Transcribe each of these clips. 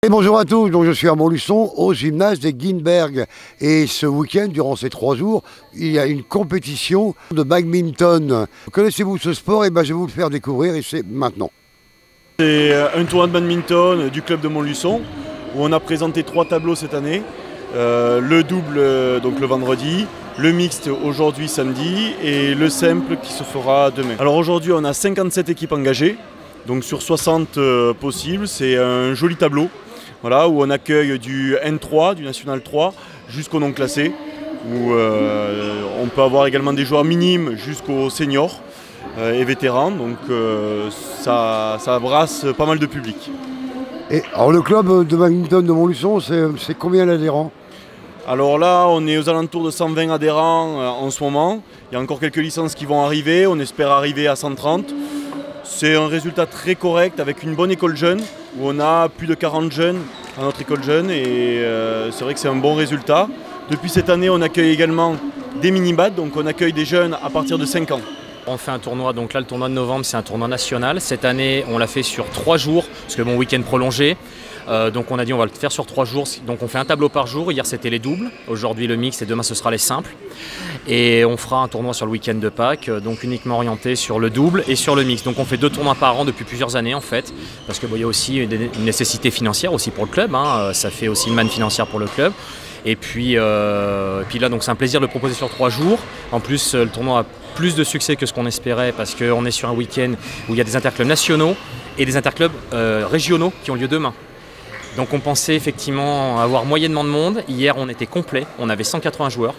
Et bonjour à tous, donc je suis à Montluçon au gymnase des Guinberg et ce week-end, durant ces 3 jours, il y a une compétition de badminton. Connaissez-vous ce sport? Et ben, je vais vous le faire découvrir et c'est maintenant. C'est un tournoi de badminton du club de Montluçon où on a présenté 3 tableaux cette année. Le double donc le vendredi, le mixte aujourd'hui samedi et le simple qui se fera demain. Alors aujourd'hui on a 57 équipes engagées, donc sur 60 possibles, c'est un joli tableau. Voilà, où on accueille du N3, du National 3, jusqu'au non classé, où on peut avoir également des joueurs minimes jusqu'aux seniors et vétérans, donc ça brasse pas mal de public. Et alors le club de badminton de Montluçon, c'est combien d'adhérents? Alors là, on est aux alentours de 120 adhérents en ce moment. Il y a encore quelques licences qui vont arriver, on espère arriver à 130. C'est un résultat très correct avec une bonne école jeune où on a plus de 40 jeunes à notre école jeune et c'est vrai que c'est un bon résultat. Depuis cette année, on accueille également des mini-bad, donc on accueille des jeunes à partir de 5 ans. On fait un tournoi, donc là le tournoi de novembre c'est un tournoi national. Cette année on l'a fait sur 3 jours, parce que bon week-end prolongé. Donc on a dit on va le faire sur 3 jours, donc on fait un tableau par jour. Hier c'était les doubles, aujourd'hui le mix et demain ce sera les simples. Et on fera un tournoi sur le week-end de Pâques, donc uniquement orienté sur le double et sur le mix. Donc on fait 2 tournois par an depuis plusieurs années en fait, parce qu'il y a aussi une nécessité financière aussi pour le club, hein. Ça fait aussi une manne financière pour le club. Et puis là donc c'est un plaisir de le proposer sur 3 jours. En plus le tournoi a plus de succès que ce qu'on espérait parce qu'on est sur un week-end où il y a des interclubs nationaux et des interclubs régionaux qui ont lieu demain. Donc on pensait effectivement avoir moyennement de monde. Hier on était complet, on avait 180 joueurs.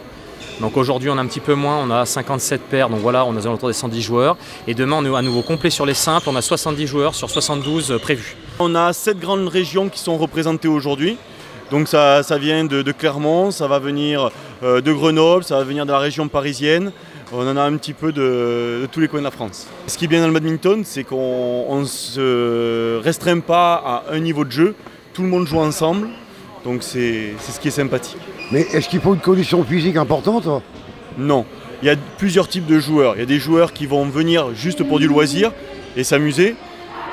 Donc aujourd'hui on a un petit peu moins, on a 57 paires, donc voilà, on est autour des 110 joueurs. Et demain on est à nouveau complet sur les simples, on a 70 joueurs sur 72 prévus. On a 7 grandes régions qui sont représentées aujourd'hui. Donc ça vient de Clermont, ça va venir de Grenoble, ça va venir de la région parisienne. On en a un petit peu de tous les coins de la France. Ce qui est bien dans le badminton, c'est qu'on ne se restreint pas à un niveau de jeu. Tout le monde joue ensemble, donc c'est ce qui est sympathique. Mais est-ce qu'il faut une condition physique importante? Non, il y a plusieurs types de joueurs. Il y a des joueurs qui vont venir juste pour du loisir et s'amuser,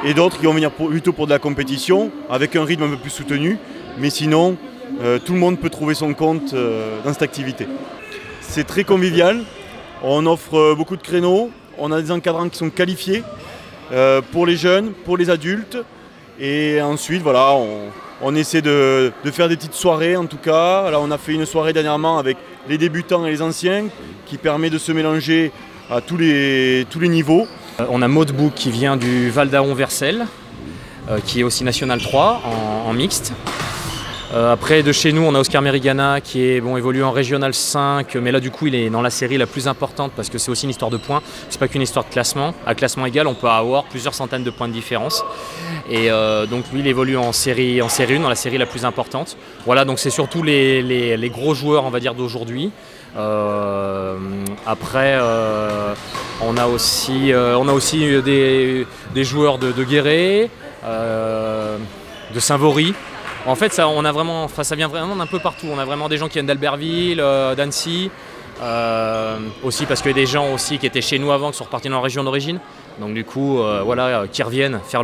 et d'autres qui vont venir plutôt pour de la compétition, avec un rythme un peu plus soutenu. Mais sinon, tout le monde peut trouver son compte dans cette activité. C'est très convivial, on offre beaucoup de créneaux, on a des encadrants qui sont qualifiés pour les jeunes, pour les adultes. Et ensuite, voilà, on essaie de faire des petites soirées en tout cas. Là, on a fait une soirée dernièrement avec les débutants et les anciens qui permet de se mélanger à tous les niveaux. On a Maud Bouc qui vient du Val d'Aon-Versel, qui est aussi National 3 en mixte. Après de chez nous on a Oscar Merigana qui est évolue en Régional 5, mais là du coup il est dans la série la plus importante parce que c'est aussi une histoire de points, c'est pas qu'une histoire de classement. À classement égal on peut avoir plusieurs centaines de points de différence. Et donc lui il évolue en série 1, dans la série la plus importante. Voilà, donc c'est surtout les gros joueurs on va dire d'aujourd'hui. Après on a aussi des joueurs de Guéret, de Saint-Vaury. En fait, ça vient vraiment d'un peu partout. On a vraiment des gens qui viennent d'Albertville, d'Annecy, aussi parce qu'il y a des gens aussi qui étaient chez nous avant, qui sont repartis dans la région d'origine. Donc du coup, voilà, qui reviennent faire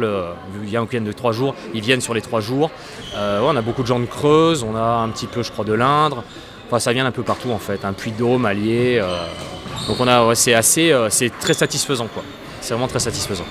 il y a un week-end de 3 jours, ils viennent sur les 3 jours. On a beaucoup de gens de Creuse, on a un petit peu, je crois, de l'Indre. Enfin, ça vient un peu partout en fait, un Puy-de-Dôme, Allier. Donc c'est très satisfaisant quoi. C'est vraiment très satisfaisant.